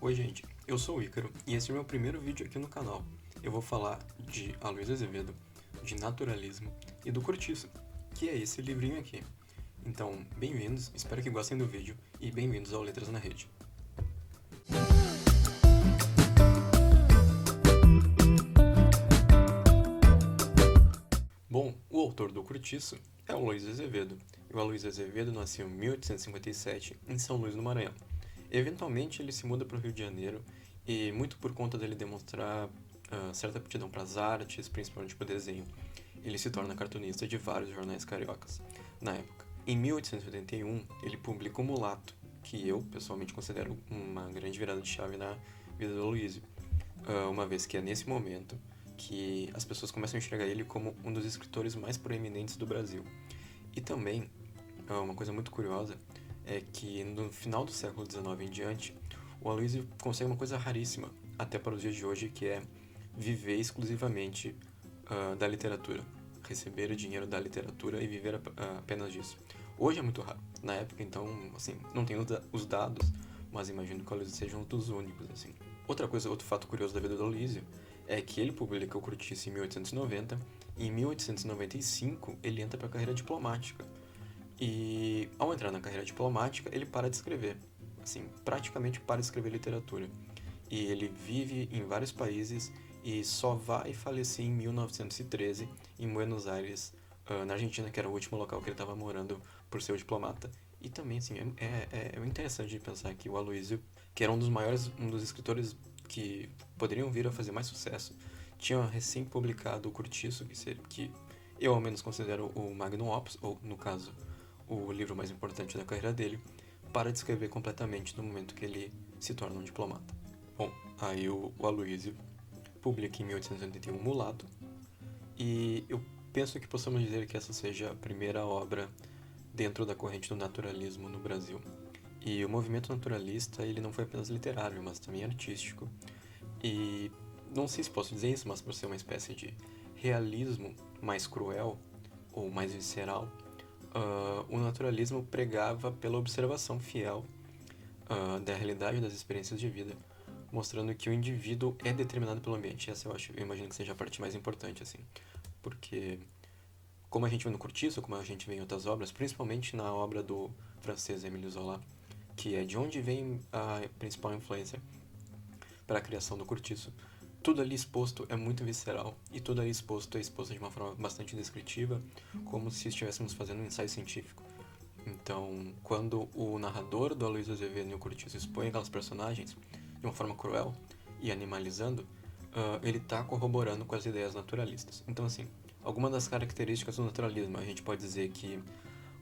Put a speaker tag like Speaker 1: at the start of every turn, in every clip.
Speaker 1: Oi gente, eu sou o Ícaro e esse é o meu primeiro vídeo aqui no canal. Eu vou falar de Aloysio Azevedo, de naturalismo e do Cortiço, que é esse livrinho aqui. Então, bem-vindos, espero que gostem do vídeo e bem-vindos ao Letras na Rede. Bom, o autor do Cortiço é o Aloysio Azevedo. E o Aloysio Azevedo nasceu em 1857 em São Luís do Maranhão. Eventualmente ele se muda para o Rio de Janeiro e muito por conta dele demonstrar certa aptidão para as artes, principalmente para o desenho, ele se torna cartunista de vários jornais cariocas na época. Em 1881 ele publica O Mulato, que eu pessoalmente considero uma grande virada de chave na vida do Aloysio, uma vez que é nesse momento que as pessoas começam a enxergar ele como um dos escritores mais proeminentes do Brasil. E também, uma coisa muito curiosa é que no final do século XIX em diante, o Aloysio consegue uma coisa raríssima, até para os dias de hoje, que é viver exclusivamente da literatura. Receber o dinheiro da literatura e viver apenas disso. Hoje é muito raro. Na época, então, assim, não tenho os dados, mas imagino que o Aloysio seja um dos únicos, assim. Outro fato curioso da vida do Aloysio é que ele publica o Cortiço em 1890 e em 1895 ele entra para a carreira diplomática. E ao entrar na carreira diplomática, ele para de escrever. Assim, praticamente para de escrever literatura. E ele vive em vários países e só vai falecer em 1913 em Buenos Aires, na Argentina, que era o último local que ele estava morando por ser o diplomata. E também, assim, é interessante de pensar que o Aloysio, que era um dos escritores que poderiam vir a fazer mais sucesso, tinha recém publicado o Cortiço, que eu ao menos considero o magnum opus, ou no caso, o livro mais importante da carreira dele, para de escrever completamente no momento que ele se torna um diplomata. Bom, aí o Aloysio publica em 1881 Mulato, e eu penso que possamos dizer que essa seja a primeira obra dentro da corrente do naturalismo no Brasil. E o movimento naturalista, ele não foi apenas literário, mas também artístico. E não sei se posso dizer isso, mas por ser uma espécie de realismo mais cruel ou mais visceral, o naturalismo pregava pela observação fiel da realidade das experiências de vida, mostrando que o indivíduo é determinado pelo ambiente. Essa eu imagino que seja a parte mais importante, assim, porque como a gente vê no Cortiço, como a gente vê em outras obras, principalmente na obra do francês Émile Zola, que é de onde vem a principal influência para a criação do Cortiço, tudo ali exposto é muito visceral e tudo ali exposto é exposto de uma forma bastante descritiva, como se estivéssemos fazendo um ensaio científico. Então, quando o narrador do Aloysio Azevedo no Cortiço expõe aquelas personagens de uma forma cruel e animalizando, ele está corroborando com as ideias naturalistas. Então, assim, algumas das características do naturalismo, a gente pode dizer que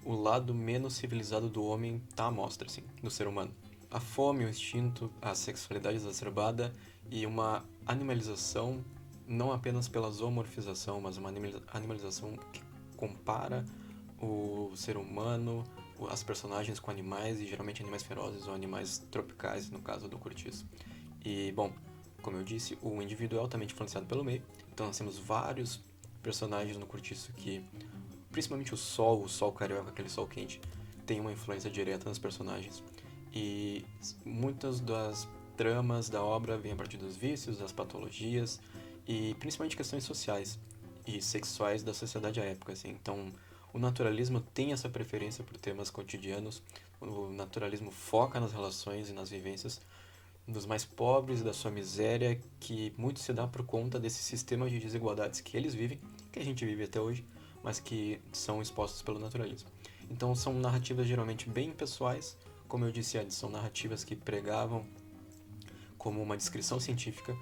Speaker 1: o lado menos civilizado do homem está à mostra, assim, do ser humano. A fome, o instinto, a sexualidade exacerbada e uma animalização, não apenas pela zoomorfização, mas uma animalização que compara o ser humano, as personagens com animais, e geralmente animais ferozes ou animais tropicais, no caso do Cortiço. E, bom, como eu disse, o indivíduo é altamente influenciado pelo meio, então nós temos vários personagens no Cortiço que, principalmente o sol carioca, aquele sol quente, tem uma influência direta nos personagens. E muitas das tramas da obra vêm a partir dos vícios, das patologias e principalmente questões sociais e sexuais da sociedade à época, assim. Então, o naturalismo tem essa preferência por temas cotidianos. O naturalismo foca nas relações e nas vivências dos mais pobres, da sua miséria, que muito se dá por conta desse sistema de desigualdades que eles vivem, que a gente vive até hoje, mas que são expostos pelo naturalismo. Então são narrativas geralmente bem pessoais, como eu disse antes, são narrativas que pregavam como uma descrição científica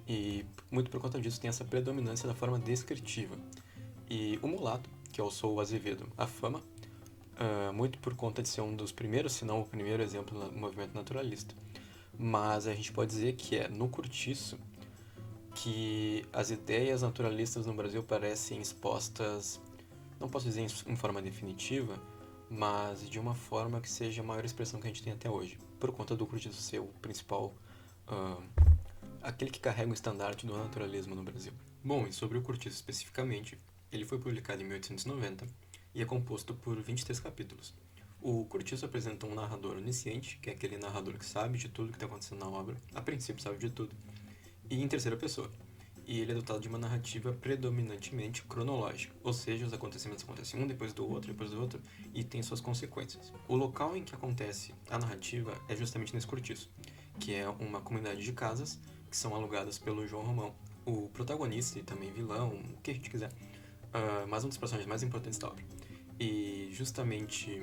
Speaker 1: e muito por conta disso tem essa predominância da forma descritiva. E o Mulato, que é o Sou Azevedo, a fama, muito por conta de ser um dos primeiros, se não o primeiro exemplo do movimento naturalista. Mas a gente pode dizer que é no Cortiço que as ideias naturalistas no Brasil parecem expostas, não posso dizer em forma definitiva, mas de uma forma que seja a maior expressão que a gente tem até hoje, por conta do Cortiço ser o principal, uh, aquele que carrega o estandarte do naturalismo no Brasil. Bom, e sobre o Cortiço especificamente, ele foi publicado em 1890 e é composto por 23 capítulos. O Curtiço apresenta um narrador onisciente, que é aquele narrador que sabe de tudo que está acontecendo na obra, a princípio sabe de tudo, e em terceira pessoa. E ele é dotado de uma narrativa predominantemente cronológica, ou seja, os acontecimentos acontecem um depois do outro, e tem suas consequências. O local em que acontece a narrativa é justamente nesse Curtiço, que é uma comunidade de casas que são alugadas pelo João Romão, o protagonista e também vilão, o que a gente quiser, mas um dos personagens mais importantes da obra. E justamente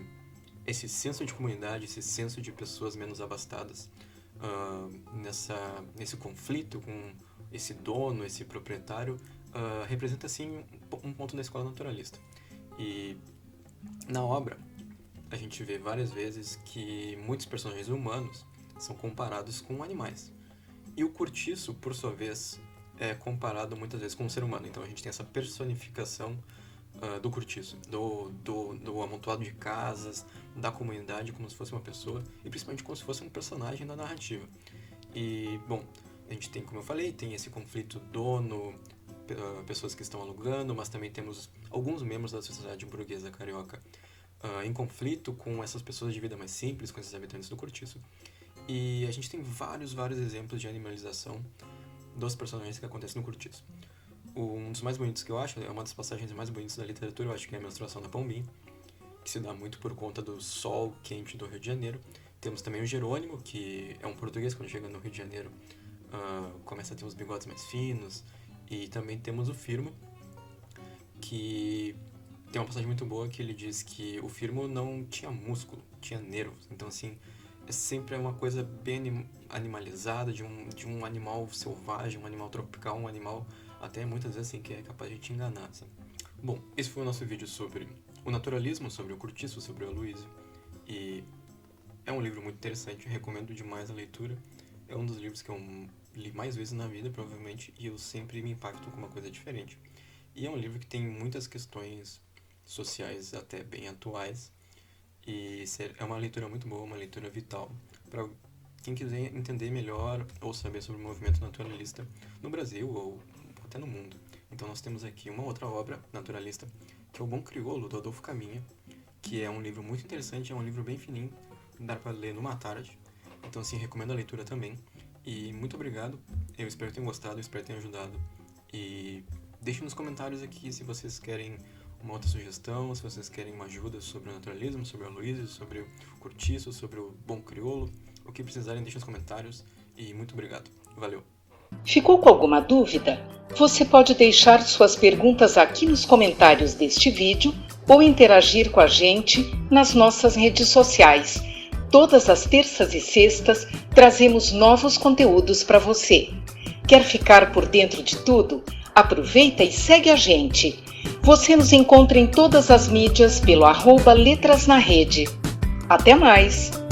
Speaker 1: esse senso de comunidade, esse senso de pessoas menos abastadas, nesse conflito com esse dono, esse proprietário, representa assim um ponto da escola naturalista. E na obra a gente vê várias vezes que muitos personagens humanos são comparados com animais. E o Curtiço, por sua vez, é comparado muitas vezes com o ser humano. Então a gente tem essa personificação do Curtiço, do amontoado de casas, da comunidade, como se fosse uma pessoa, e principalmente como se fosse um personagem da narrativa. E, bom, a gente tem, como eu falei, tem esse conflito dono, pessoas que estão alugando, mas também temos alguns membros da sociedade burguesa carioca em conflito com essas pessoas de vida mais simples, com esses habitantes do Curtiço. E a gente tem vários exemplos de animalização dos personagens que acontecem no Curtiço. Um dos mais bonitos que eu acho, é uma das passagens mais bonitas da literatura, eu acho que é a menstruação da Pombinha, que se dá muito por conta do sol quente do Rio de Janeiro. Temos também o Jerônimo, que é um português, quando chega no Rio de Janeiro, começa a ter os bigodes mais finos. E também temos o Firmo, que tem uma passagem muito boa que ele diz que o Firmo não tinha músculo, tinha nervos. Então, assim, é sempre uma coisa bem animalizada, de um animal selvagem, um animal tropical, um animal até muitas vezes assim, que é capaz de te enganar, sabe? Bom, esse foi o nosso vídeo sobre o naturalismo, sobre o Curtiço, sobre o Aloysio. E é um livro muito interessante, eu recomendo demais a leitura. É um dos livros que eu li mais vezes na vida, provavelmente, e eu sempre me impacto com uma coisa diferente. E é um livro que tem muitas questões sociais até bem atuais, e é uma leitura muito boa, uma leitura vital, para quem quiser entender melhor ou saber sobre o movimento naturalista no Brasil ou até no mundo. Então nós temos aqui uma outra obra naturalista, que é O Bom Crioulo, do Adolfo Caminha, que é um livro muito interessante, é um livro bem fininho, dá para ler numa tarde. Então, assim, recomendo a leitura também. E muito obrigado. Eu espero que tenham gostado, espero que tenham ajudado. E deixem nos comentários aqui se vocês querem uma outra sugestão, se vocês querem uma ajuda sobre o naturalismo, sobre o Aloysio, sobre o Curtiço, sobre o Bom Crioulo. O que precisarem, deixem nos comentários. E muito obrigado. Valeu!
Speaker 2: Ficou com alguma dúvida? Você pode deixar suas perguntas aqui nos comentários deste vídeo ou interagir com a gente nas nossas redes sociais. Todas as terças e sextas trazemos novos conteúdos para você. Quer ficar por dentro de tudo? Aproveita e segue a gente. Você nos encontra em todas as mídias pelo @letrasnarede. Até mais!